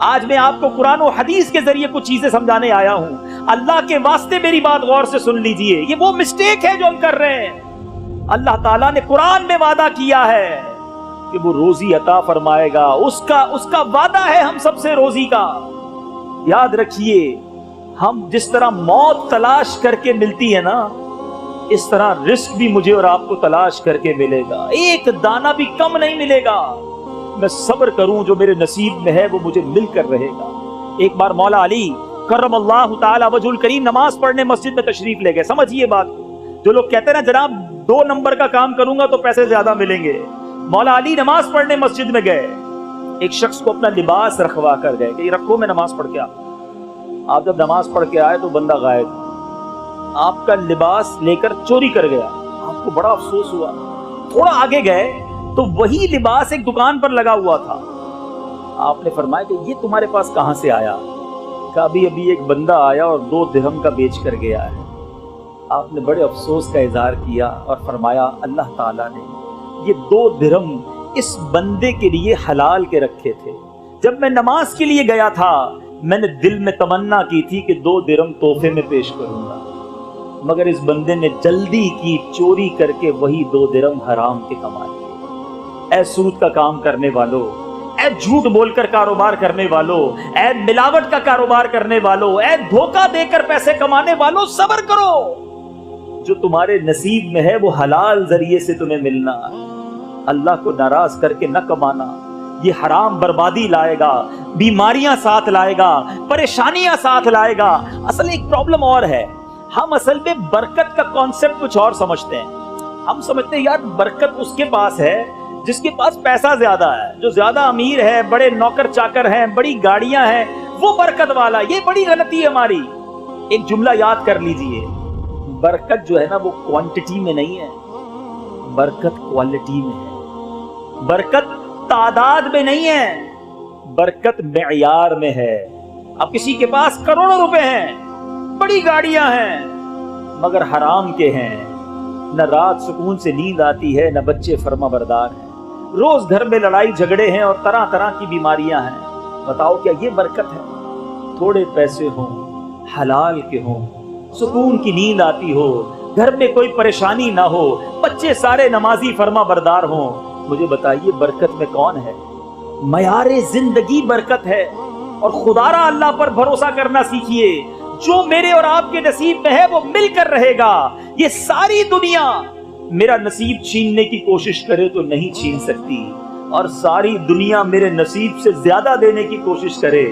آج میں آپ کو قرآن و حدیث کے ذریعے کچھ چیزیں سمجھانے آیا ہوں. اللہ کے واسطے میری بات غور سے سن لیجئے. یہ وہ مسٹیک ہے جو ہم کر رہے ہیں. اللہ تعالیٰ نے قرآن میں وعدہ کیا ہے کہ وہ روزی عطا فرمائے گا. اس کا وعدہ ہے ہم سب سے روزی کا. یاد رکھیے, ہم جس طرح موت تلاش کر کے ملتی ہے نا, اس طرح رزق بھی مجھے اور آپ کو تلاش کر کے ملے گا. ایک دانہ بھی کم نہیں ملے گا. میں صبر کروں, جو میرے نصیب میں ہے وہ مجھے مل کر رہے گا. ایک بار مولا علی کرم اللہ تعالی وجہ الکریم نماز پڑھنے مسجد میں تشریف لے گئے. سمجھیے بات, جو لوگ کہتے ہیں نا جناب 2 نمبر کا کام کروں گا تو پیسے زیادہ ملیں گے, مولا علی نماز پڑھنے مسجد میں گئے. ایک شخص کو اپنا لباس رکھوا کر گئے کہ یہ رکھو, میں نماز پڑھ کے آؤں. آپ جب نماز پڑھ کے آئے تو بندہ غائب, آپ کا لباس لے کر چوری کر گیا. آپ کو بڑا افسوس ہوا. تھوڑا آگے گئے تو وہی لباس ایک دکان پر لگا ہوا تھا. آپ نے فرمایا کہ یہ تمہارے پاس کہاں سے آیا؟ کہ ابھی ایک بندہ آیا اور 2 درہم کا بیچ کر گیا ہے. آپ نے بڑے افسوس کا اظہار کیا اور فرمایا اللہ تعالیٰ نے یہ 2 درہم اس بندے کے لیے حلال کے رکھے تھے. جب میں نماز کے لیے گیا تھا میں نے دل میں تمنا کی تھی کہ 2 درہم تحفے میں پیش کروں گا, مگر اس بندے نے جلدی کی, چوری کر کے وہی 2 درہم حرام کے کما لیے. اے سود کا کام کرنے والو, اے جھوٹ بول کر کاروبار کرنے والو, اے ملاوٹ کا کاروبار کرنے والو, اے دھوکہ دے کر پیسے کمانے والو, صبر کرو. جو تمہارے نصیب میں ہے وہ حلال ذریعے سے تمہیں ملنا. اللہ کو ناراض کر کے نہ کمانا. یہ حرام بربادی لائے گا, بیماریاں ساتھ لائے گا, پریشانیاں ساتھ لائے گا. اصل ایک پرابلم اور ہے, ہم اصل میں برکت کا کانسیپٹ کچھ اور سمجھتے ہیں. ہم سمجھتے ہیں یار برکت اس کے پاس ہے جس کے پاس پیسہ زیادہ ہے, جو زیادہ امیر ہے, بڑے نوکر چاکر ہیں, بڑی گاڑیاں ہیں, وہ برکت والا. یہ بڑی غلطی ہے ہماری. ایک جملہ یاد کر لیجئے, برکت جو ہے نا وہ کوانٹٹی میں نہیں ہے, برکت کوالٹی میں ہے. برکت تعداد میں نہیں ہے, برکت معیار میں ہے. اب کسی کے پاس کروڑوں روپے ہیں, بڑی گاڑیاں ہیں, مگر حرام کے ہیں, نہ رات سکون سے نیند آتی ہے, نہ بچے فرما بردار ہیں, روز گھر میں لڑائی جھگڑے ہیں اور طرح طرح کی بیماریاں ہیں. بتاؤ کیا یہ برکت ہے؟ تھوڑے پیسے ہوں, حلال کے ہوں, سکون کی نیند آتی ہو, گھر میں کوئی پریشانی نہ ہو, بچے سارے نمازی فرما بردار ہوں. مجھے بتائیے برکت میں کون ہے؟ معیار زندگی برکت ہے. اور خدا را اللہ پر بھروسہ کرنا سیکھیے. جو میرے اور آپ کے نصیب میں ہے وہ مل کر رہے گا. یہ ساری دنیا میرا نصیب چھیننے کی کوشش کرے تو نہیں چھین سکتی, اور ساری دنیا میرے نصیب سے زیادہ دینے کی کوشش کرے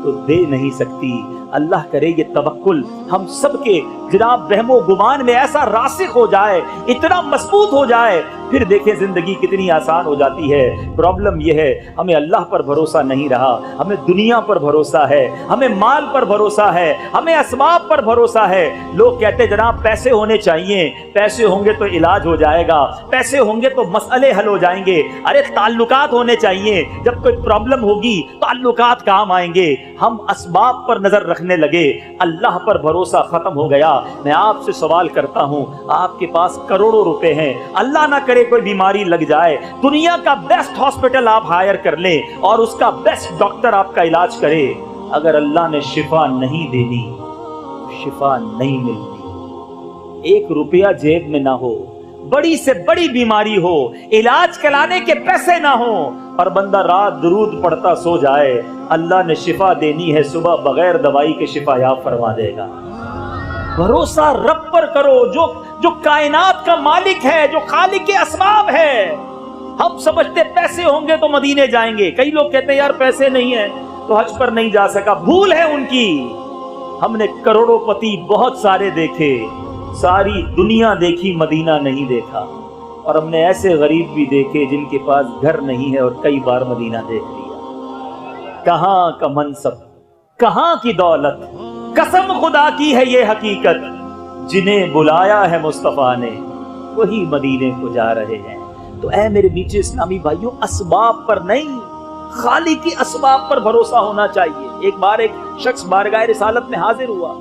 تو دے نہیں سکتی. اللہ کرے یہ توکل ہم سب کے جناب رحم و گمان میں ایسا راسخ ہو جائے, اتنا مضبوط ہو جائے, پھر دیکھیں زندگی کتنی آسان ہو جاتی ہے. پرابلم یہ ہے ہمیں اللہ پر بھروسہ نہیں رہا, ہمیں دنیا پر بھروسہ ہے, ہمیں مال پر بھروسہ ہے, ہمیں اسباب پر بھروسہ ہے. لوگ کہتے جناب پیسے ہونے چاہیے, پیسے ہوں گے تو علاج ہو جائے گا, پیسے ہوں گے تو مسئلے حل ہو جائیں گے. ارے تعلقات ہونے چاہیے, جب کوئی پرابلم ہوگی تعلقات کام آئیں گے. ہم اسباب پر نظر رکھنے لگے, اللہ پر بھروسہ ختم ہو گیا. میں آپ سے سوال کرتا ہوں, آپ کے پاس کروڑوں روپے ہیں, اللہ نہ کرے کوئی بیماری لگ جائے, دنیا کا بیسٹ ہاسپٹل آپ ہائر کر لیں اور اس کا بیسٹ ڈاکٹر آپ کا علاج کرے, اگر اللہ نے شفا نہیں دینی, شفا نہیں ملتی. 1 روپیہ جیب میں نہ ہو, بڑی سے بڑی بیماری ہو, علاج کرانے کے پیسے نہ ہو, اور بندہ رات درود پڑھتا سو جائے, اللہ نے شفا دینی ہے, صبح بغیر دوائی کے شفا یاب فرما دے گا. بھروسہ رب پر کرو جو کائنات کا مالک ہے, جو خالق اسباب ہے. ہم سمجھتے پیسے ہوں گے تو مدینے جائیں گے. کئی لوگ کہتے ہیں یار پیسے نہیں ہیں تو حج پر نہیں جا سکا. بھول ہے ان کی. ہم نے کروڑوں پتی بہت سارے دیکھے, ساری دنیا دیکھی, مدینہ نہیں دیکھا. اور ہم نے ایسے غریب بھی دیکھے جن کے پاس گھر نہیں ہے اور کئی بار مدینہ دیکھ لیا. کہاں کا منصب, کہاں کی دولت, قسم خدا کی ہے یہ حقیقت, جنہیں بلایا ہے مصطفیٰ نے وہی مدینے کو جا رہے ہیں. تو اے میرے نیچے اسلامی بھائیوں, اسباب پر نہیں, خالق کی اسباب پر بھروسہ ہونا چاہیے. ایک بار ایک شخص بارگاہ رسالت میں حاضر ہوا,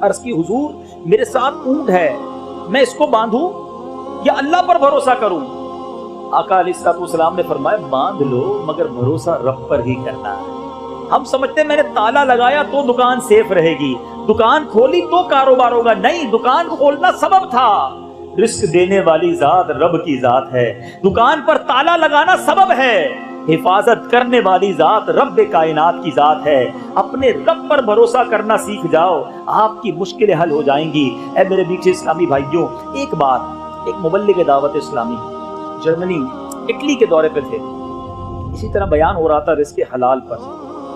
عرض کی حضور میرے ساتھ اونٹ ہے, میں اس کو باندھوں یا اللہ پر بھروسہ کروں؟ آقا علیہ السلام نے فرمایا باندھ لو, مگر بھروسہ رب پر ہی کرنا ہے. ہم سمجھتے ہیں میں نے تالا لگایا تو دکان سیف رہے گی، دکان کھولی تو کاروبار ہوگا. نہیں، دکان کھولنا سبب تھا. رزق دینے والی ذات رب کی ذات ہے، دکان پر تالا لگانا سبب ہے. حفاظت کرنے والی ذات رب کائنات کی ذات ہے. اپنے رب پر بھروسہ کرنا سیکھ جاؤ، آپ کی مشکلیں حل ہو جائیں گی. اے میرے میٹھے اسلامی بھائیوں، ایک بات، ایک مبلغ دعوت اسلامی جرمنی اٹلی کے دورے پہ تھے. اسی طرح بیان ہو رہا تھا رزق حلال پر.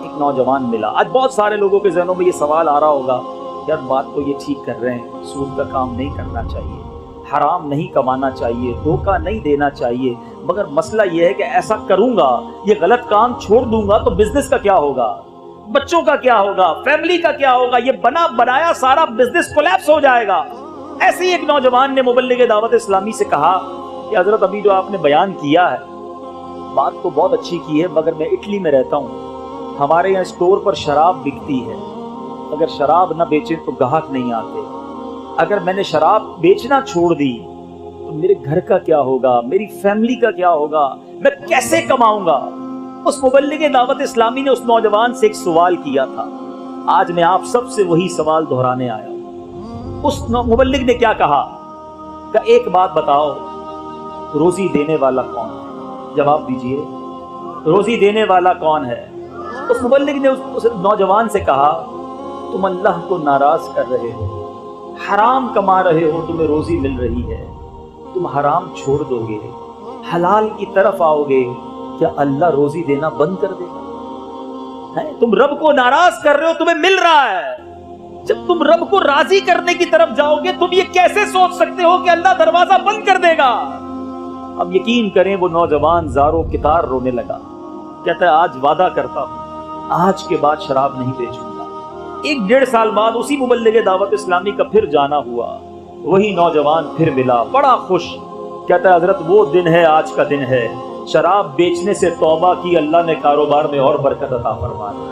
ایک نوجوان ملا. آج بہت سارے لوگوں کے ذہنوں میں یہ سوال آ رہا ہوگا، یار بات تو یہ ٹھیک کر رہے ہیں، سود کا کام نہیں کرنا چاہیے، حرام نہیں کمانا چاہیے، دھوکہ نہیں دینا چاہیے، مگر مسئلہ یہ ہے کہ ایسا کروں گا، یہ غلط کام چھوڑ دوں گا تو بزنس کا کیا ہوگا، بچوں کا کیا ہوگا، فیملی کا کیا ہوگا، یہ بنا بنایا سارا بزنس کولیپس ہو جائے گا. ایسے ہی ایک نوجوان نے مبلغ دعوت اسلامی سے کہا کہ حضرت ابھی جو آپ نے بیان کیا ہے بات تو بہت اچھی کی ہے، مگر میں اٹلی میں رہتا ہوں، ہمارے یہاں اسٹور پر شراب بکتی ہے، اگر شراب نہ بیچیں تو گاہک نہیں آتے، اگر میں نے شراب بیچنا چھوڑ دی تو میرے گھر کا کیا ہوگا، میری فیملی کا کیا ہوگا، میں کیسے کماؤں گا. اس مبلغ دعوت اسلامی نے اس نوجوان سے ایک سوال کیا تھا. آج میں آپ سب سے وہی سوال دہرانے آیا ہوں. اس مبلغ نے کیا کہا کہ ایک بات بتاؤ، روزی دینے والا کون ہے؟ جواب دیجئے، روزی دینے والا کون ہے؟ اس مبلغ نے اس نوجوان سے کہا، تم اللہ کو ناراض کر رہے ہو، حرام کما رہے ہو، تمہیں روزی مل رہی ہے، تم حرام چھوڑ دو گے، حلال کی طرف آؤ گے، کیا اللہ روزی دینا بند کر دے گا؟ تم رب کو ناراض کر رہے ہو، تمہیں مل رہا ہے، جب تم رب کو راضی کرنے کی طرف جاؤ گے تم یہ کیسے سوچ سکتے ہو کہ اللہ دروازہ بند کر دے گا؟ اب یقین کریں وہ نوجوان زاروں کتار رونے لگا. کہتا ہے آج وعدہ کرتا ہوں آج کے بعد شراب نہیں بیچوں گا. 1-1.5 سال بعد اسی مبلغ دعوت اسلامی کا پھر جانا ہوا. وہی نوجوان پھر ملا بڑا خوش. کہتا ہے حضرت وہ دن ہے، آج کا دن ہے، شراب بیچنے سے توبہ کی، اللہ نے کاروبار میں اور برکت عطا فرما دی.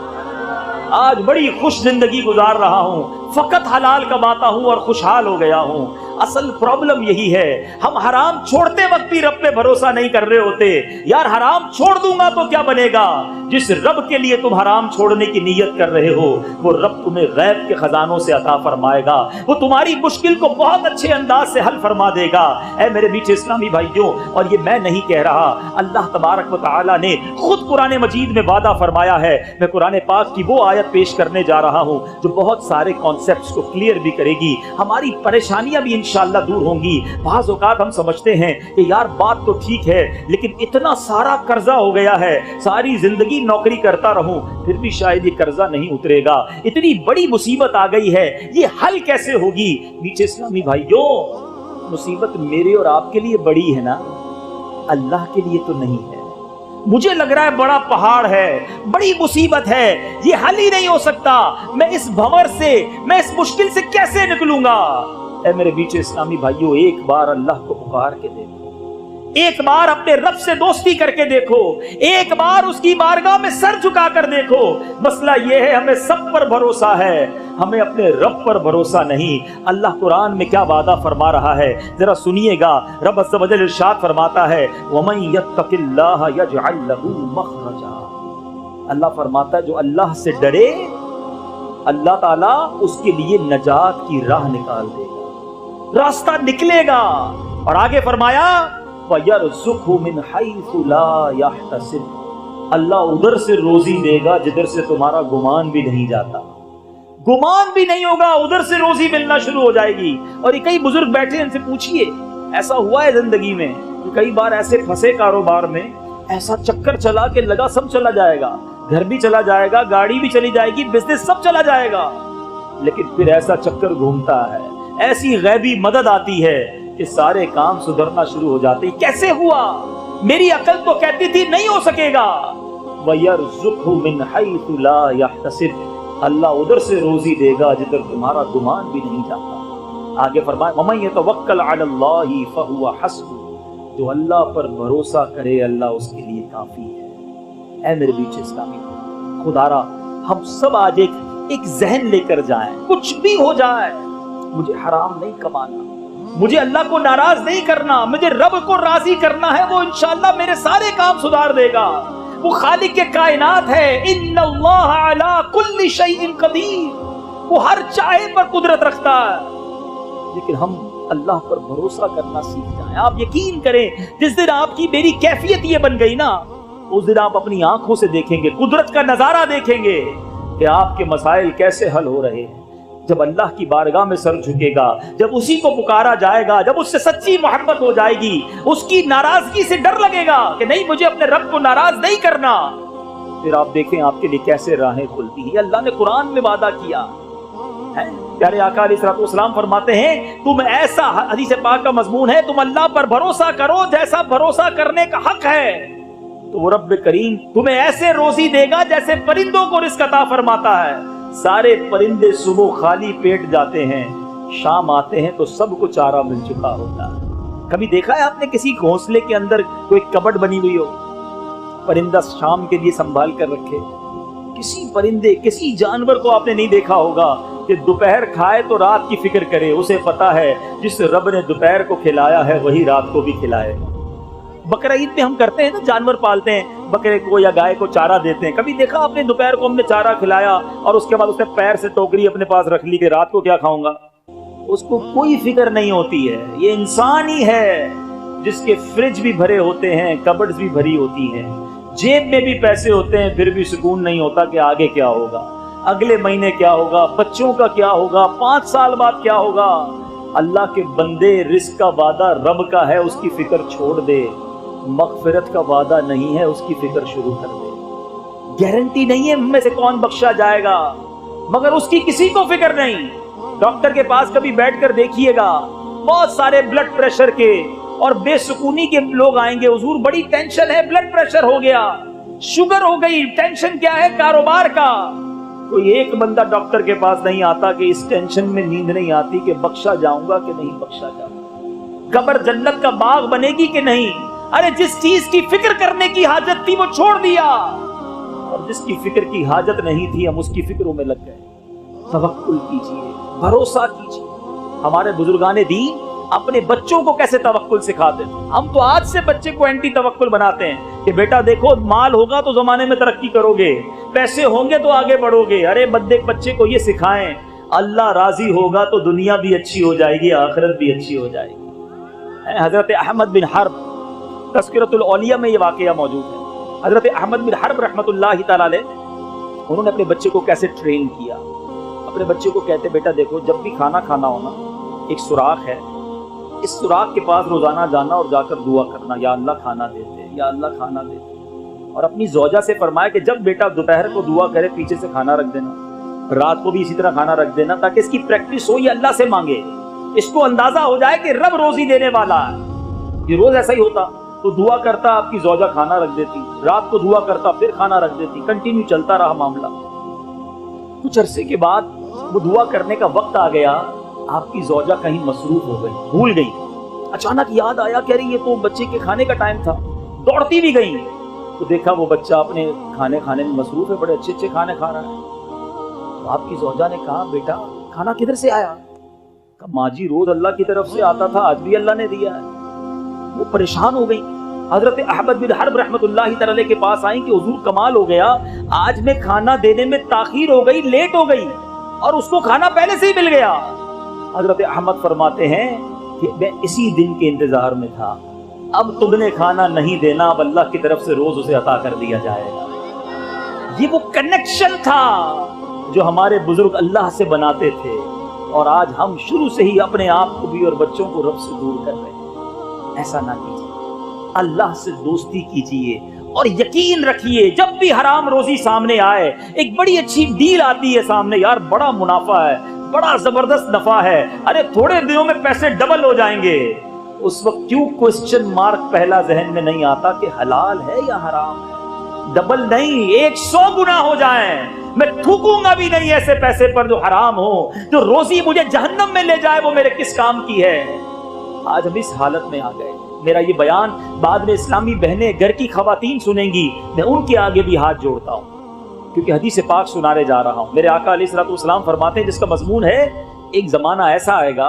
آج بڑی خوش زندگی گزار رہا ہوں، فقط حلال کماتا ہوں اور خوشحال ہو گیا ہوں. اصل پرابلم یہی ہے، ہم حرام چھوڑتے وقت بھی رب پہ بھروسہ نہیں کر رہے ہوتے. یار حرام چھوڑ دوں گا تو کیا بنے گا؟ جس رب کے لیے تم حرام چھوڑنے کی نیت کر رہے ہو وہ رب تمہیں غیب کے خزانوں سے عطا فرمائے گا، وہ تمہاری مشکل کو بہت اچھے انداز سے حل فرما دے گا. اے میرے میٹھے اسلامی بھائیوں، اور یہ میں نہیں کہہ رہا، اللہ تبارک و تعالی نے خود قرآن مجید میں وعدہ فرمایا ہے. میں قرآن پاک کی وہ آیت پیش کرنے جا رہا ہوں جو بہت سارے کانسیپٹس کو کلیئر بھی کرے گی، ہماری پریشانیاں بھی انشاءاللہ دور ہوں گی. بعض اوقات ہم سمجھتے ہیں کہ یار بات تو ٹھیک ہے لیکن اتنا سارا قرضہ ہو گیا ہے، ساری زندگی نوکری کرتا رہوں پھر بھی شاید یہ قرضہ نہیں اترے گا، اتنی بڑی مصیبت آ گئی ہے، یہ حل کیسے ہوگی؟ میٹھے اسلامی بھائیوں، مصیبت میرے اور آپ کے لیے بڑی ہے نا، اللہ کے لیے تو نہیں ہے. مجھے لگ رہا ہے بڑا پہاڑ ہے، بڑی مصیبت ہے، یہ حل ہی نہیں ہو سکتا، میں اس بھنور سے، میں اس مشکل سے کیسے نکلوں گا؟ اے میرے بیچ اسلامی بھائیوں، ایک بار اللہ کو پکار کے دیکھو، ایک بار اپنے رب سے دوستی کر کے دیکھو، ایک بار اس کی بارگاہ میں سر جھکا کر دیکھو. مسئلہ یہ ہے ہمیں سب پر بھروسہ ہے، ہمیں اپنے رب پر بھروسہ نہیں. اللہ قرآن میں کیا وعدہ فرما رہا ہے ذرا سنیے گا. رب عز و جل ارشاد فرماتا ہے وَمَن يَتَّقِ اللَّهَ يَجْعَلْ لَهُ مَخْرَجًا. اللہ فرماتا ہے جو اللہ سے ڈرے اللہ تعالیٰ اس کے لیے نجات کی راہ نکال دے گا، راستہ نکلے گا. اور آگے فرمایا وَيَرْزُقْهُ مِنْ حَيْثُ لَا يَحْتَسِبُ. اللہ ادھر سے روزی دے گا جدھر سے تمہارا گمان بھی نہیں جاتا، گمان بھی نہیں ہوگا، ادھر سے روزی ملنا شروع ہو جائے گی. اور یہ کئی بزرگ بیٹھے ان سے پوچھئے، ایسا ہوا ہے زندگی میں کہ کئی بار ایسے پھنسے کاروبار میں، ایسا چکر چلا کہ لگا سب چلا جائے گا، گھر بھی چلا جائے گا، گاڑی بھی چلی جائے گی، بزنس سب چلا جائے گا، لیکن پھر ایسا چکر گھومتا ہے، ایسی غیبی مدد آتی ہے کہ سارے کام سدھرنا شروع ہو جاتے ہیں. کیسے ہوا؟ میری عقل تو کہتی تھی نہیں ہو سکے گا. وَيَرْزُقْهُ مِنْ حَيْثُ لَا يَحْتَسِبُ. اللہ ادھر سے روزی دے گا جدھر تمہارا گمان بھی نہیں جاتا. آگے فرمایا وَمَن يَتَوَكَّلْ عَلَى اللَّهِ فَهُوَ حَسْبُهُ. جو اللہ پر بھروسہ کرے اللہ اس کے لیے کافی ہے. اے میرے بیچ اسلامی، خدا را ہم سب آج ایک ذہن لے کر جائیں، کچھ بھی ہو جائے مجھے حرام نہیں کمانا، مجھے اللہ کو ناراض نہیں کرنا، مجھے رب کو راضی کرنا ہے، وہ انشاءاللہ میرے سارے کام سدھار دے گا، वो खालिक के कायनात है। इन्नल्लाह अला कुल्ली शैइन कदीर, वो हर चाहे पर कुदरत रखता है। लेकिन हम अल्लाह पर भरोसा करना सीख जाएं। आप यकीन करें, जिस दिन आपकी मेरी कैफियत ये बन गई ना, उस दिन आप अपनी आंखों से देखेंगे, कुदरत का नजारा देखेंगे कि आपके मसाइल कैसे हल हो रहे हैं। जब अल्लाह की बारगाह में सर झुकेगा, जब उसी को पुकारा जाएगा, जब उससे सच्ची मोहब्बत हो जाएगी, उसकी नाराजगी से डर लगेगा कि नहीं, मुझे अपने रब को नाराज नहीं करना, फिर आप देखें आपके लिए कैसे राहें खुलती हैं। अल्लाह ने कुरान में वादा किया है। प्यारे आका अलैहिस्सलाम फरमाते हैं, तुम ऐसा, हदीस पाक का मजमून है, तुम अल्लाह पर भरोसा करो जैसा भरोसा करने का हक है, तो वो रब करीम तुम्हें ऐसे रोजी देगा जैसे परिंदों को रिज़्क़ अता फरमाता है। सारे परिंदे सुबह खाली पेट जाते हैं, शाम आते हैं तो सबको चारा मिल चुका होता है। कभी देखा है आपने किसी घोंसले के अंदर कोई कबर्ड बनी हुई हो, परिंदा शाम के लिए संभाल कर रखे? किसी परिंदे, किसी जानवर को आपने नहीं देखा होगा कि दोपहर खाए तो रात की फिक्र करे। उसे पता है जिस रब ने दोपहर को खिलाया है वही रात को भी खिलाएगा। बकरा ईद पे हम करते हैं ना, जानवर पालते हैं, बकरे को या गाय को चारा देते हैं। कभी देखा आपने दोपहर को हमने चारा खिलाया और उसके बाद उसने पैर से टोकरी अपने पास रख ली कि रात को क्या खाऊंगा? उसको कोई फिक्र नहीं होती है। ये इंसान ही है जिसके फ्रिज भी भरे होते हैं, कबर्ड्स भी भरी होती हैं, जेब में भी पैसे होते हैं, फिर भी सुकून नहीं होता कि आगे क्या होगा, अगले महीने क्या होगा, बच्चों का क्या होगा, 5 साल बाद क्या होगा। अल्लाह के बंदे, रिस्क का वादा रब का है, उसकी फिक्र छोड़ दे। मगफिरत का वादा नहीं है, उसकी फिक्र शुरू कर दे। गारंटी नहीं है हम में से कौन बख्शा जाएगा, मगर उसकी किसी को फिक्र नहीं। डॉक्टर के पास कभी बैठकर देखिएगा, बहुत सारे ब्लड प्रेशर के और बेसुकूनी के लोग आएंगे, हुजूर बड़ी टेंशन है, ब्लड प्रेशर हो गया, शुगर हो गई, टेंशन क्या है? कारोबार का। कोई एक बंदा डॉक्टर के पास नहीं आता कि इस टेंशन में नींद नहीं आती कि बख्शा जाऊंगा कि नहीं बख्शा जाऊंगा, कब्र जन्नत का बाग बनेगी कि नहीं। अरे जिस चीज की फिक्र करने की हाजत थी वो छोड़ दिया, और जिसकी फिक्र की हाजत नहीं थी हम उसकी फिक्रों में लग गए। तवक्कुल कीजिए, भरोसा कीजिए। हमारे बुजुर्गाने दीन अपने बच्चों को कैसे तवक्कुल सिखाते थे। हम तो आज से बच्चे को एंटी तवक्कुल बनाते हैं कि बेटा देखो, माल होगा तो जमाने में तरक्की करोगे, पैसे होंगे तो आगे बढ़ोगे। अरे बच्चे को ये सिखाएं, अल्लाह राजी होगा तो दुनिया भी अच्छी हो जाएगी, आखिरत भी अच्छी हो जाएगी। हजरत अहमद बिन हर्ब, तज़किरतुल औलिया में ये वाक़या मौजूद है। हजरत अहमद बिन हर्ब रहमतुल्लाहि तआला अलैह, उन्होंने अपने बच्चे को कैसे ट्रेन किया। अपने बच्चे को कहते, बेटा देखो, जब भी खाना खाना हो ना, एक सुराख है, इस सुराख के पास रोजाना जाना और जाकर दुआ करना, या अल्लाह खाना देते, या अल्लाह खाना देते। और अपनी ज़ौजा से फरमाया कि जब बेटा दोपहर को दुआ करे पीछे से खाना रख देना, रात को भी इसी तरह खाना रख देना, ताकि इसकी प्रैक्टिस हो, ये अल्लाह से मांगे, इसको अंदाजा हो जाए कि रब रोजी देने वाला है। ये रोज ऐसा ही होता, तो दुआ करता, आपकी ज़ौजा खाना रख देती, रात को दुआ करता, फिर खाना रख देती, कंटिन्यू चलता रहा मामला। कुछ अरसे के बाद वो दुआ करने का वक्त आ गया, आपकी ज़ौजा कहीं मसरूफ हो गई, भूल गई। अचानक याद आया, कह रही ये तो बच्चे के खाने का टाइम था। दौड़ती भी गई तो देखा वो बच्चा अपने खाने में मसरूफ है, बड़े अच्छे अच्छे खाने खा रहा है। तो आपकी ज़ौजा ने कहा, बेटा खाना किधर से आया? कहा, माँ जी रोज अल्लाह की तरफ से आता था, आज भी अल्लाह ने दिया है। वो परेशान हो गई। हजरत अहमद बिन हर्ब रहमतुल्लाहि तआला अलैह के पास आई कि हुजूर कमाल हो गया, आज मैं खाना देने में ताखीर हो गई, लेट हो गई, और उसको खाना पहले से ही मिल गया। हजरत अहमद फरमाते हैं कि मैं इसी दिन के इंतजार में था, अब तुमने खाना नहीं देना, अब अल्लाह की तरफ से रोज उसे अता कर दिया जाएगा। ये वो कनेक्शन था जो हमारे बुजुर्ग अल्लाह से बनाते थे, और आज हम शुरू से ही अपने आप को भी और बच्चों को रब से दूर कर रहे हैं। ऐसा ना कीजिए, अल्लाह से दोस्ती कीजिए और यकीन रखिए, जब भी हराम रोजी सामने आए, एक बड़ी अच्छी डील आती है सामने, यार बड़ा मुनाफा है, बड़ा जबरदस्त नफा है, अरे थोड़े दिनों में पैसे डबल हो जाएंगे, उस वक्त क्यों क्वेश्चन मार्क पहला जहन में नहीं आता कि हलाल है या हराम है? डबल नहीं, 100 गुना हो जाए, मैं थूकूंगा भी नहीं ऐसे पैसे पर जो हराम हो, जो रोजी मुझे जहन्नम में ले जाए, वो मेरे किस काम की है। आज हम इस हालत में आ गए। मेरा ये बयान बाद में इस्लामी बहनें, घर की खवातीन सुनेंगी, मैं उनके आगे भी हाथ जोड़ता हूँ, क्योंकि हदीस पाक सुनाने जा रहा हूँ। मेरे आका अलैहिस्सलाम फरमाते हैं, जिसका मजमून है, एक जमाना ऐसा आएगा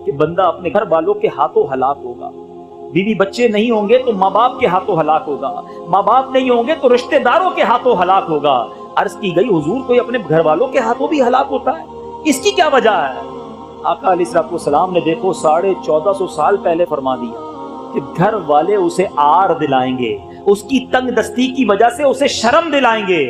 कि बंदा अपने घर वालों के हाथों हलाक होगा। बीवी बच्चे नहीं होंगे तो माँ बाप के हाथों हलाक होगा, माँ बाप नहीं होंगे तो रिश्तेदारों के हाथों हलाक होगा। अर्ज की गई हुजूर कोई अपने घर वालों के हाथों भी हलाक होता है, इसकी क्या वजह है? आका अलैहिस्सलाम ने देखो 1450 साल पहले फरमा दिया कि घर वाले उसे आर दिलाएंगे, उसकी तंग दस्ती की वजह से उसे शर्म दिलाएंगे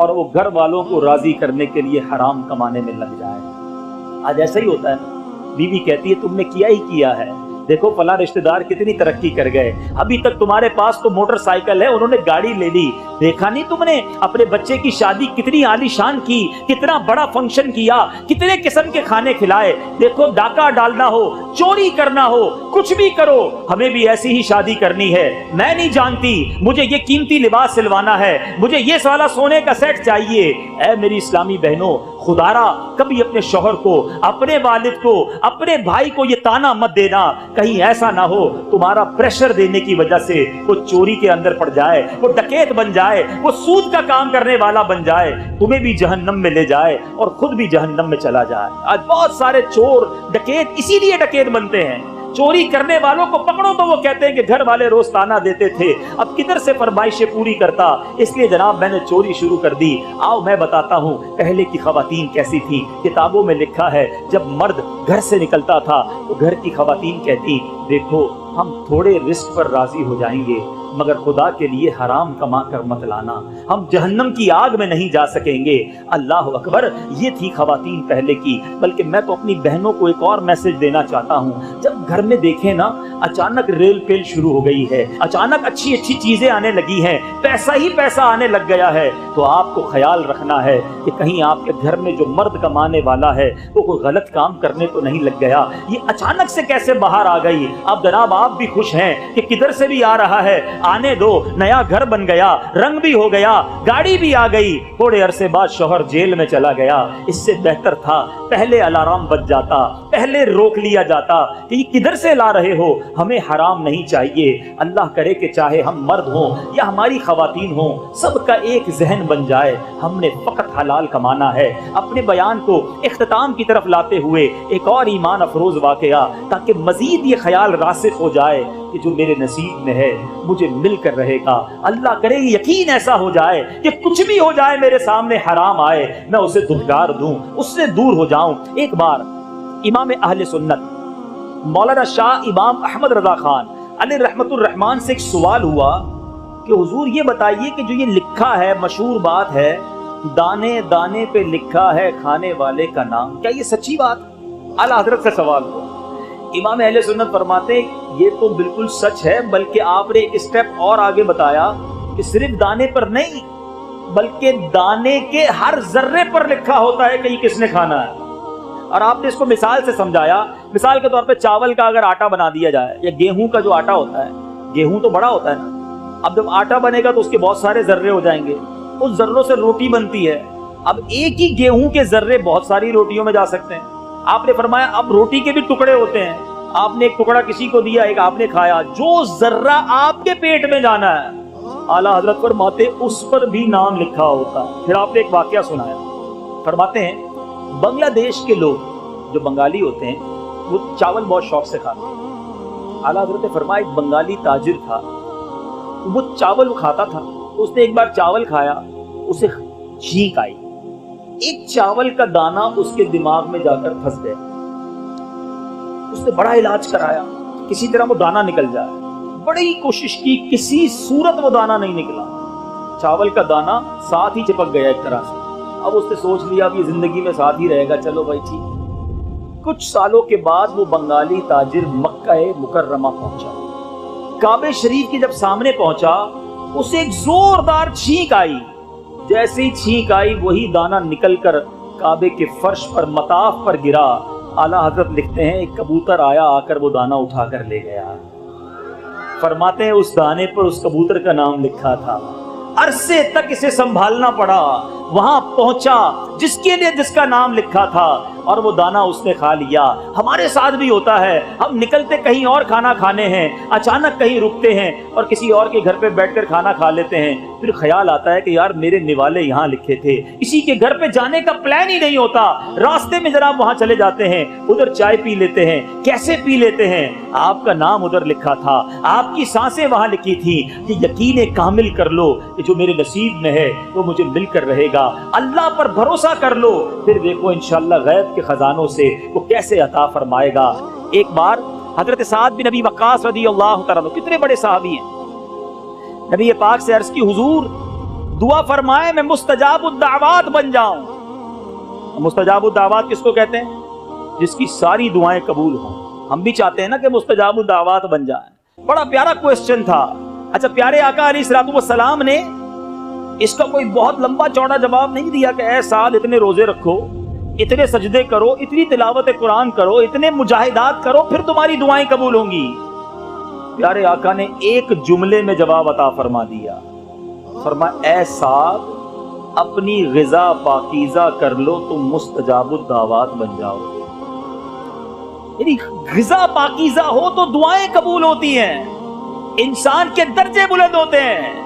और वो घर वालों को राजी करने के लिए हराम कमाने में लग जाए। आज ऐसा ही होता है ना, बीवी कहती है तुमने किया ही किया है, देखो फला रिश्तेदार कितनी तरक्की कर गए, अभी तक तुम्हारे पास तो मोटरसाइकिल है, उन्होंने गाड़ी ले ली, देखा नहीं तुमने अपने बच्चे की शादी कितनी आलीशान की, कितना बड़ा फंक्शन किया, कितने किस्म के खाने खिलाए, देखो डाका डालना हो, चोरी करना हो, कुछ भी करो, हमें भी ऐसी ही शादी करनी है। मैं नहीं जानती, मुझे ये कीमती लिबास सिलवाना है, मुझे ये साला सोने का सेट चाहिए। ऐ मेरी इस्लामी बहनों, खुदारा कभी अपने शौहर को, अपने वालिद को, अपने भाई को ये ताना मत देना, कहीं ऐसा ना हो तुम्हारा प्रेशर देने की वजह से वो चोरी के अंदर पड़ जाए, वो डकैत बन जाए, वो सूद का काम करने वाला बन जाए, तुम्हें भी जहन्नम में ले जाए और खुद भी जहन्नम में चला जाए। आज बहुत सारे चोर डकैत इसीलिए डकैत बनते हैं, चोरी करने वालों को पकड़ो तो वो कहते हैं कि घर वाले रोज ताना देते थे, अब किधर से फरमाइशें पूरी करता, इसलिए जनाब मैंने चोरी शुरू कर दी। आओ मैं बताता हूँ पहले की खवातीन कैसी थी। किताबों में लिखा है जब मर्द घर से निकलता था तो घर की खवातीन कहती देखो हम थोड़े रिस्क पर राजी हो जाएंगे मगर खुदा के लिए हराम कमा कर मत लाना, हम जहन्नम की आग में नहीं जा सकेंगे। अल्लाह अकबर, ये थी खवातीन पहले की। बल्कि मैं तो अपनी बहनों को एक और मैसेज देना चाहता हूँ, जब घर में देखें ना अचानक रेल पेल शुरू हो गई है, अचानक अच्छी अच्छी चीजें आने लगी हैं, पैसा ही पैसा आने लग गया है, तो आपको ख्याल रखना है कि कहीं आपके घर में जो मर्द कमाने वाला है वो कोई गलत काम करने तो नहीं लग गया। ये अचानक से कैसे बाहर आ गई? अब जनाब आप भी खुश हैं कि किधर से भी आ रहा है, आने दो, नया घर बन गया, रंग भी हो गया, गाड़ी भी आ गई, थोड़े अरसे बाद शौहर जेल में चला गया। इससे बेहतर था पहले अलार्म बज जाता, पहले रोक लिया जाता कि ये किधर से ला रहे हो, हमें हराम नहीं चाहिए। अल्लाह करे कि चाहे हम मर्द हों या हमारी खवातीन हों, सबका एक जहन बन जाए हमने फकत हलाल कमाना है। अपने बयान को इख्तिताम की तरफ लाते हुए एक और ईमान अफरोज वाकया, ताकि मजीद ये ख्याल रासिख हो जाए कि जो मेरे नसीब में है मुझे मिलकर रहेगा। अल्लाह करे यकीन ऐसा हो जाए कि कुछ भी हो जाए मेरे सामने हराम आए मैं उसे दुत्कार दूं, उससे दूर हो जाऊं। एक बार इमाम अहले सुन्नत मौलाना शाह इमाम अहमद रजा खान अलैहि रहमतुर रहमान से एक सवाल हुआ कि हुजूर ये बताइए कि जो ये लिखा है, मशहूर बात है, दाने दाने पे लिखा है खाने वाले का नाम, क्या ये सच्ची बात? आला हजरत से सवाल हुआ। इमाम अहले सुन्नत फरमाते ये तो बिल्कुल सच है, बल्कि आपने एक स्टेप और आगे बताया कि सिर्फ दाने पर नहीं बल्कि दाने के हर जर्रे पर लिखा होता है कि ये किसने खाना है। और आपने इसको मिसाल से समझाया। मिसाल के तौर पे चावल का अगर आटा बना दिया जाए या गेहूं का जो आटा होता है, गेहूं तो बड़ा होता है ना, अब जब आटा बनेगा तो उसके बहुत सारे जर्रे हो जाएंगे, उस जर्रों से रोटी बनती है। अब एक ही गेहूं के जर्रे बहुत सारी रोटियों में जा सकते हैं। आपने फरमाया अब रोटी के भी टुकड़े होते हैं, आपने एक टुकड़ा किसी को दिया, एक आपने खाया, जो जर्रा आपके पेट में जाना है आला हजरत फरमाते उस पर भी नाम लिखा होता है। फिर आपने एक वाकया सुनाया, फरमाते हैं बांग्लादेश के लोग जो बंगाली होते हैं वो चावल बहुत शौक से खाते हैं। आला हजरत ने फरमाया एक बंगाली ताजिर था, वो चावल खाता था, उसने एक बार चावल खाया, उसे छींक आई, एक चावल का दाना उसके दिमाग में जाकर फंस गया। उसने बड़ा इलाज कराया, किसी तरह वो दाना निकल जाए, बड़ी कोशिश की, किसी सूरत वो दाना नहीं निकला। चावल का दाना साथ ही चिपक गया एक तरह से। अब उसने सोच लिया अब ये जिंदगी में साथ ही रहेगा, चलो भाई ठीक। कुछ सालों के बाद वो बंगाली ताजिर मक्का मुकर्रमा पहुंचा। काबे शरीफ के जब सामने पहुंचा उसे एक जोरदार छींक आई। जैसे ही छींक आई वही दाना निकलकर काबे के फर्श पर मताफ पर गिरा। आला हजरत लिखते हैं एक कबूतर आया, आकर वो दाना उठाकर ले गया। फरमाते हैं उस दाने पर उस कबूतर का नाम लिखा था। अरसे तक इसे संभालना पड़ा, वहां पहुंचा जिसके लिए जिसका नाम लिखा था, और वो दाना उसने खा लिया। हमारे साथ भी होता है, हम निकलते कहीं और खाना खाने हैं, अचानक कहीं रुकते हैं और किसी और के घर पे बैठकर खाना खा लेते हैं, फिर ख्याल आता है कि यार मेरे निवाले यहाँ लिखे थे। इसी के घर पे जाने का प्लान ही नहीं होता, रास्ते में जनाब वहां चले जाते हैं, उधर चाय पी लेते हैं। कैसे पी लेते हैं? आपका नाम उधर लिखा था, आपकी सांसें वहां लिखी थी। कि यकीन कामिल कर लो कि जो मेरे नसीब में है वो मुझे मिलकर रहेगा। अल्लाह पर भरोसा कर लो, फिर देखो इंशाअल्लाह गैब के खजानों से वो कैसे अता फरमाएगा। एक बार हजरत साद बिन नबी वक्कास रज़ियल्लाहु तआला अन्हु, कितने बड़े सहाबी हैं, नबी पाक से अर्ज की, हुजूर दुआ फरमाए मैं मुस्तजाबुद दावत बन जाऊं। मुस्तजाबुद दावत किसको कहते हैं? जिसकी सारी दुआएं कबूल हों। हम भी चाहते हैं ना कि मुस्तजाबुद दावत बन जाए। बड़ा प्यारा क्वेश्चन था। अच्छा, प्यारे आका अलैहिस्सलातु वस्सलाम ने इसका कोई बहुत लंबा चौड़ा जवाब नहीं दिया कि ऐ साद इतने रोजे रखो, इतने सजदे करो, इतनी तिलावत कुरान करो, इतने मुजाहिदात करो, फिर तुम्हारी दुआएं कबूल होंगी। प्यारे आका ने एक जुमले में जवाब अता फरमा दिया। फरमाया, ऐ साद अपनी ग़िज़ा पाकीज़ा कर लो, तुम मुस्तजाबुद दावत बन जाओगे। यानी ग़िज़ा पाकीज़ा हो तो दुआएं कबूल होती हैं, इंसान के दर्जे बुलंद होते हैं।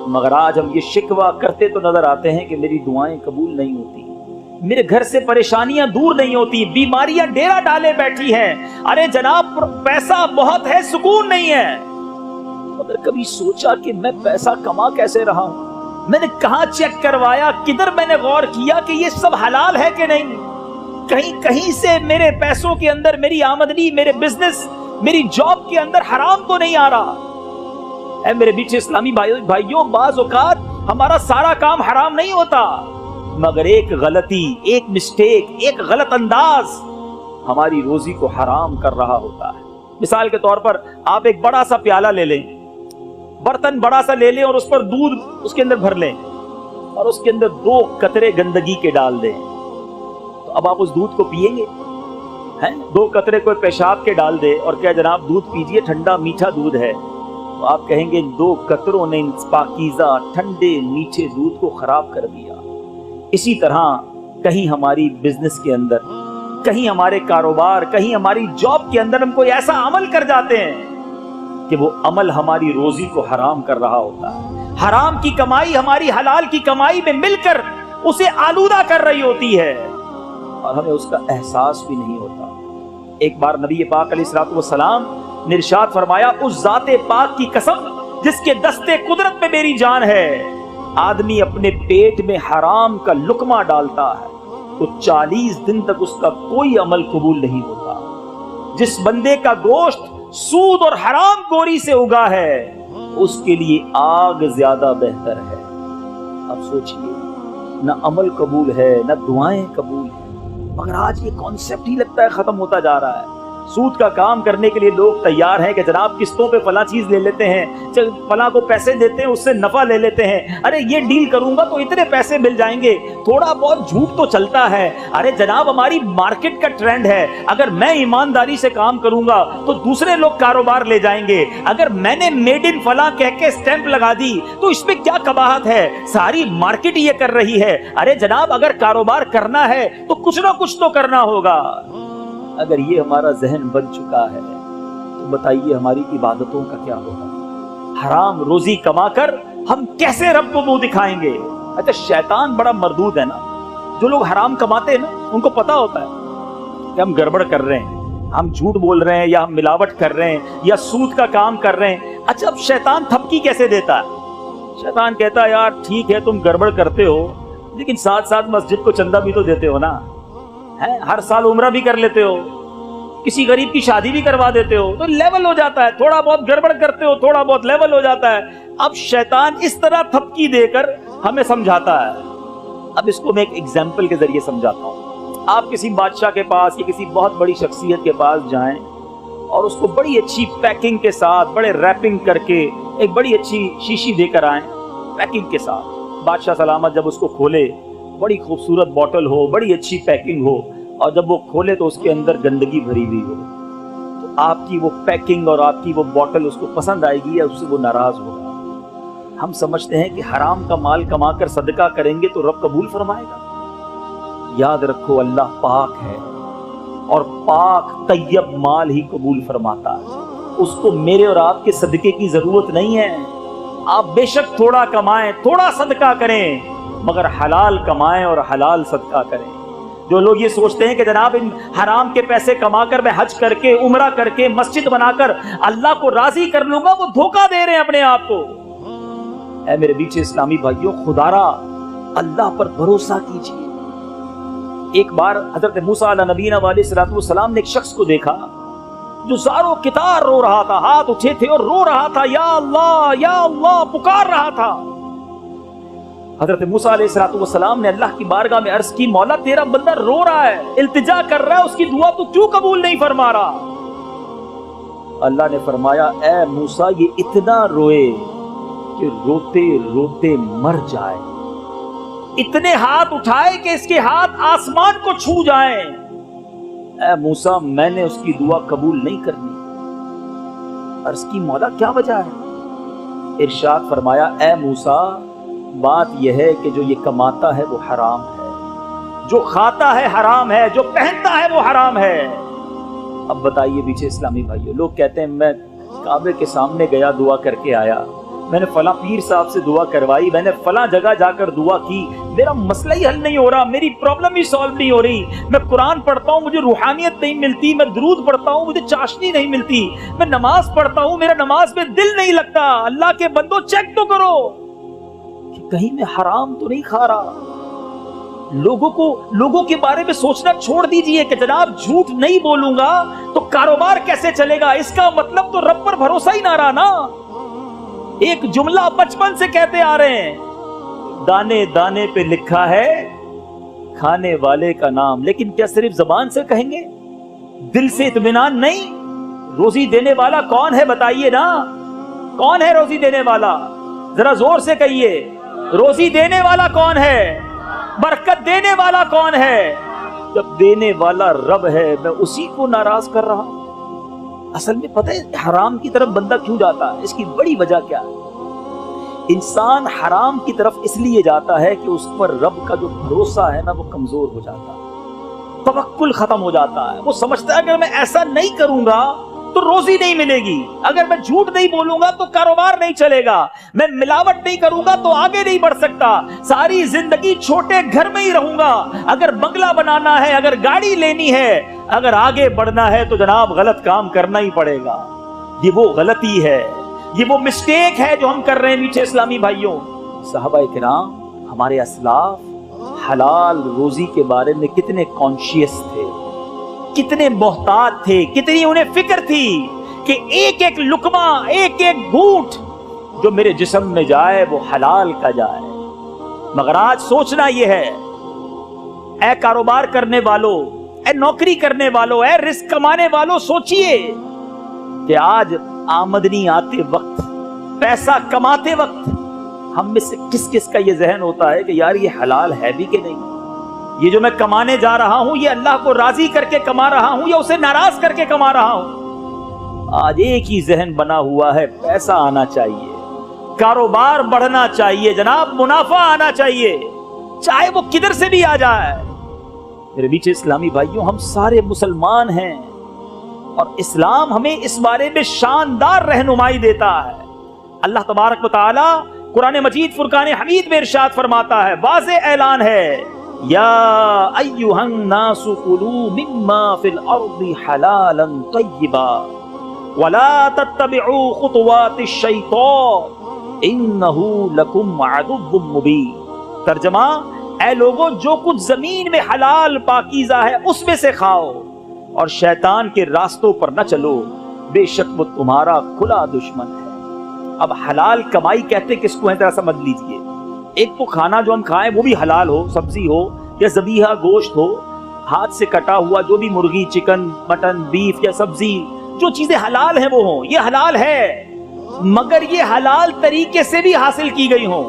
मगर आज हम ये शिकवा करते तो नजर आते हैं कि मेरी दुआएं कबूल नहीं होती, मेरे घर से परेशानियां दूर नहीं होती, बीमारियां डेरा डाले बैठी हैं। अरे जनाब पैसा बहुत है, सुकून नहीं है। अगर कभी सोचा कि मैं पैसा कमा कैसे रहा हूं, मैंने कहां चेक करवाया, किधर मैंने गौर किया कि ये सब हलाल है कि नहीं, कहीं कहीं से मेरे पैसों के अंदर, मेरी आमदनी, मेरे बिजनेस, मेरी जॉब के अंदर हराम तो नहीं आ रहा है। मेरे बीच इस्लामी भाइयों, बाज़ औक़ात हमारा सारा काम हराम नहीं होता, मगर एक गलती, एक मिस्टेक, एक गलत अंदाज हमारी रोजी को हराम कर रहा होता है। मिसाल के तौर पर आप एक बड़ा सा प्याला ले लें, बर्तन बड़ा सा ले लें और उस पर दूध उसके अंदर भर लें और उसके अंदर 2 कतरे गंदगी के डाल दें, तो अब आप उस दूध को पिएंगे? हैं? 2 कतरे कोई पेशाब के डाल दे और क्या जनाब दूध पीजिए, ठंडा मीठा दूध है, तो आप कहेंगे 2 कतरों ने पाकीज़ा ठंडे मीठे दूध को खराब कर दिया। इसी तरह कहीं हमारी बिजनेस के अंदर, कहीं हमारे कारोबार, कहीं हमारी जॉब के अंदर हम कोई ऐसा अमल कर जाते हैं कि वो अमल हमारी रोजी को हराम कर रहा होता है। हराम की कमाई हमारी हलाल की कमाई में मिलकर उसे आलूदा कर रही होती है और हमें उसका एहसास भी नहीं होता। एक बार नबी पाक अलैहिस्सलातु वस्सलाम ने इरशाद फरमाया, उस ज़ाते पाक की कसम जिसके दस्ते कुदरत में मेरी जान है, आदमी अपने पेट में हराम का लुकमा डालता है तो 40 दिन तक उसका कोई अमल कबूल नहीं होता। जिस बंदे का गोश्त सूद और हराम गोरी से उगा है उसके लिए आग ज्यादा बेहतर है। अब सोचिए, न अमल कबूल है न दुआएं कबूल है, मगर आज ये कॉन्सेप्ट ही लगता है खत्म होता जा रहा है। सूद का काम करने के लिए लोग तैयार हैं कि जनाब किस्तों पे फला चीज ले लेते हैं, चल फला को पैसे देते हैं, उससे नफा ले लेते हैं, अरे ये डील करूंगा तो इतने पैसे मिल जाएंगे। थोड़ा बहुत झूठ तो चलता है। अरे जनाब हमारी मार्केट का ट्रेंड है, अगर मैं ईमानदारी से काम करूंगा तो दूसरे लोग कारोबार ले जाएंगे। अगर मैंने मेड इन फला कह के स्टैंप लगा दी तो इसमें क्या कबाहत है, सारी मार्केट ये कर रही है। अरे जनाब अगर कारोबार करना है तो कुछ ना कुछ तो करना होगा। अगर ये हमारा जहन बन चुका है तो बताइए हमारी इबादतों का क्या होगा। हराम रोजी कमाकर हम कैसे रब को मुंह दिखाएंगे। अच्छा, शैतान बड़ा मरदूद है ना। जो लोग हराम कमाते हैं ना उनको पता होता है कि हम गड़बड़ कर रहे हैं, हम झूठ बोल रहे हैं या हम मिलावट कर रहे हैं या सूद का काम कर रहे हैं। अच्छा, अब शैतान थपकी कैसे देता है? शैतान कहता है यार ठीक है तुम गड़बड़ करते हो लेकिन साथ साथ मस्जिद को चंदा भी तो देते हो ना, है हर साल उम्रा भी कर लेते हो, किसी गरीब की शादी भी करवा देते हो, तो लेवल हो जाता है। थोड़ा बहुत गड़बड़ करते हो, थोड़ा बहुत लेवल हो जाता है। अब शैतान इस तरह थपकी देकर हमें समझाता है। अब इसको मैं एक एग्जाम्पल के जरिए समझाता हूँ। आप किसी बादशाह के पास या किसी बहुत बड़ी शख्सियत के पास जाएं और उसको बड़ी अच्छी पैकिंग के साथ, बड़े रैपिंग करके एक बड़ी अच्छी शीशी देकर आए पैकिंग के साथ। बादशाह सलामत जब उसको खोले, बड़ी खूबसूरत बॉटल हो, बड़ी अच्छी पैकिंग हो, और जब वो खोले तो उसके अंदर गंदगी भरी हुई हो, तो आपकी वो पैकिंग और आपकी वो बॉटल उसको पसंद आएगी या उससे वो नाराज होगा? ہم سمجھتے ہیں کہ حرام کا مال کما کر صدقہ کریں گے تو رب قبول فرمائے گا. یاد رکھو اللہ پاک ہے اور پاک طیب مال ہی قبول فرماتا ہے. اس کو میرے اور آپ کے صدقے کی ضرورت نہیں ہے. آپ بے شک تھوڑا کمائیں, تھوڑا صدقہ کریں, مگر حلال کمائیں اور حلال صدقہ کریں. جو لوگ یہ سوچتے ہیں کہ جناب ان حرام کے پیسے کما کر میں حج کر کے, عمرہ کر کے, مسجد بنا کر اللہ کو راضی کر لوں گا, وہ دھوکہ دے رہے ہیں اپنے آپ کو. اے میرے بیچے اسلامی بھائیوں, خدا را اللہ پر بھروسہ کیجیے. ایک بار حضرت موسیٰ علیہ نبینا علیہ السلام نے ایک شخص کو دیکھا جو زاروں کتار رو رہا تھا, ہاتھ اٹھے تھے اور رو رہا تھا, یا اللہ پکار رہا تھا. حضرت موسیٰ علیہ السلام نے اللہ کی بارگاہ میں عرض کی, مولا تیرا بندہ رو رہا ہے, التجا کر رہا ہے, اس کی دعا تو کیوں قبول نہیں فرما رہا؟ اللہ نے فرمایا, اے موسیٰ یہ اتنا روئے کہ روتے روتے مر جائے, اتنے ہاتھ اٹھائے کہ اس کے ہاتھ آسمان کو چھو جائیں. اے موسیٰ میں نے اس کی دعا قبول نہیں کرنی. عرض کی, مولا کیا وجہ ہے؟ ارشاد فرمایا, اے موسیٰ بات یہ ہے کہ جو یہ کماتا ہے وہ حرام ہے, جو کھاتا ہے حرام ہے, جو پہنتا ہے وہ حرام ہے. اب بتائیے پیچھے اسلامی بھائیوں, لوگ کہتے ہیں میں کعبے کے سامنے گیا, دعا کر کے آیا, میں نے فلاں پیر صاحب سے دعا کروائی, میں نے فلاں جگہ جا کر دعا کی, میرا مسئلہ ہی حل نہیں ہو رہا, میری پرابلم ہی سالو نہیں ہو رہی, میں قرآن پڑھتا ہوں مجھے روحانیت نہیں ملتی, میں درود پڑھتا ہوں مجھے چاشنی نہیں ملتی, میں نماز پڑھتا ہوں میرا نماز میں دل نہیں لگتا. اللہ کے بندو چیک تو کرو کہ کہیں میں حرام تو نہیں کھا رہا. لوگوں کے بارے میں سوچنا چھوڑ دیجئے کہ جناب جھوٹ نہیں بولوں گا تو کاروبار کیسے چلے گا, اس کا مطلب تو رب پر بھروسہ ہی نہ رہا نا. ایک جملہ بچپن سے کہتے آ رہے ہیں, دانے دانے پہ لکھا ہے کھانے والے کا نام, لیکن کیا صرف زبان سے کہیں گے, دل سے اطمینان نہیں؟ روزی دینے والا کون ہے بتائیے نا, کون ہے روزی دینے والا؟ ذرا زور سے کہیے, روزی دینے والا کون ہے؟ برکت دینے والا کون ہے؟ جب دینے والا رب ہے, میں اسی کو ناراض کر رہا ہوں. اصل میں پتہ ہے حرام کی طرف بندہ کیوں جاتا ہے؟ اس کی بڑی وجہ کیا ہے؟ انسان حرام کی طرف اس لیے جاتا ہے کہ اس پر رب کا جو بھروسہ ہے نا وہ کمزور ہو جاتا ہے, توکل ختم ہو جاتا ہے. وہ سمجھتا ہے اگر میں ایسا نہیں کروں گا تو روزی نہیں ملے گی, اگر میں جھوٹ نہیں بولوں گا تو کاروبار نہیں چلے گا, میں ملاوٹ نہیں کروں گا تو آگے نہیں بڑھ سکتا, ساری زندگی چھوٹے گھر میں ہی رہوں گا. اگر بنگلہ بنانا ہے, اگر گاڑی لینی ہے, اگر آگے بڑھنا ہے تو جناب غلط کام کرنا ہی پڑے گا. یہ وہ غلطی ہے, یہ وہ مسٹیک ہے جو ہم کر رہے ہیں میٹھے اسلامی بھائیوں. صحابہ کرام ہمارے اسلاف حلال روزی کے بارے میں کتنے کانشیس تھے, کتنے محتاط تھے, کتنی انہیں فکر تھی کہ ایک ایک لقمہ, ایک ایک گھونٹ جو میرے جسم میں جائے وہ حلال کا جائے. مگر آج سوچنا یہ ہے, اے کاروبار کرنے والوں, اے نوکری کرنے والوں, اے رزق کمانے والوں, سوچئے کہ آج آمدنی آتے وقت, پیسہ کماتے وقت ہم میں سے کس کس کا یہ ذہن ہوتا ہے کہ یار یہ حلال ہے بھی کہ نہیں, یہ جو میں کمانے جا رہا ہوں یہ اللہ کو راضی کر کے کما رہا ہوں یا اسے ناراض کر کے کما رہا ہوں. آج ایک ہی ذہن بنا ہوا ہے, پیسہ آنا چاہیے, کاروبار بڑھنا چاہیے, جناب منافع آنا چاہیے, چاہے وہ کدھر سے بھی آ جائے. میرے بیچ اسلامی بھائیوں ہم سارے مسلمان ہیں اور اسلام ہمیں اس بارے میں شاندار رہنمائی دیتا ہے. اللہ تبارک و تعالی قرآن مجید فرقان حمید میں ارشاد فرماتا ہے, واضح اعلان ہے, یا ایھا الناس کلوا مما فی الارض حلالا طیبا ولا تتبعوا خطوات الشیطان انہ لکم عدو مبین. ترجمہ, اے لوگو جو کچھ زمین میں حلال پاکیزہ ہے اس میں سے کھاؤ اور شیطان کے راستوں پر نہ چلو, بے شک وہ تمہارا کھلا دشمن ہے. اب حلال کمائی کہتے کس کو ہے ذرا سمجھ لیجئے. ایک تو کھانا جو ہم کھائیں وہ بھی حلال ہو, سبزی ہو یا ذبیحہ گوشت ہو, ہاتھ سے کٹا ہوا جو بھی مرغی, چکن, مٹن, بیف یا سبزی, جو چیزیں حلال ہیں وہ ہوں, یہ حلال ہے, مگر یہ حلال طریقے سے بھی حاصل کی گئی ہوں.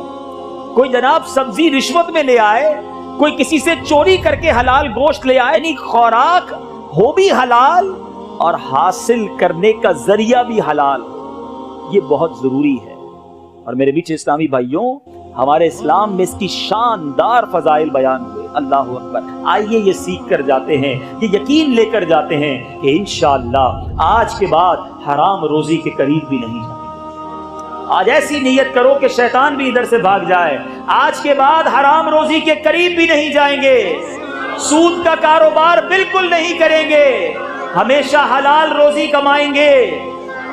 کوئی جناب سبزی رشوت میں لے آئے, کوئی کسی سے چوری کر کے حلال گوشت لے آئے, یعنی خوراک ہو بھی حلال اور حاصل کرنے کا ذریعہ بھی حلال, یہ بہت ضروری ہے. اور میرے بیچ اسلامی بھائیوں، ہمارے اسلام میں اس کی شاندار فضائل بیان ہوئے۔ اللہ اکبر۔ آئیے یہ سیکھ کر جاتے ہیں، یہ یقین لے کر جاتے ہیں کہ انشاءاللہ آج کے بعد حرام روزی کے قریب بھی نہیں جائیں گے۔ آج ایسی نیت کرو کہ شیطان بھی ادھر سے بھاگ جائے۔ آج کے بعد حرام روزی کے قریب بھی نہیں جائیں گے، سود کا کاروبار بالکل نہیں کریں گے، ہمیشہ حلال روزی کمائیں گے۔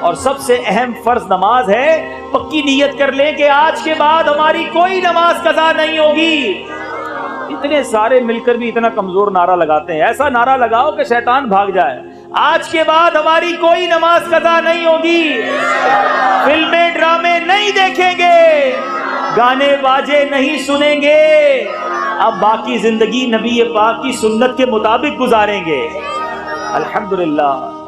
اور سب سے اہم فرض نماز ہے، پکی نیت کر لیں کہ آج کے بعد ہماری کوئی نماز قضا نہیں ہوگی۔ اتنے سارے مل کر بھی اتنا کمزور نعرہ لگاتے ہیں، ایسا نعرہ لگاؤ کہ شیطان بھاگ جائے۔ آج کے بعد ہماری کوئی نماز قضا نہیں ہوگی، فلمیں ڈرامے نہیں دیکھیں گے، گانے باجے نہیں سنیں گے، اب باقی زندگی نبی پاک کی سنت کے مطابق گزاریں گے۔ الحمدللہ۔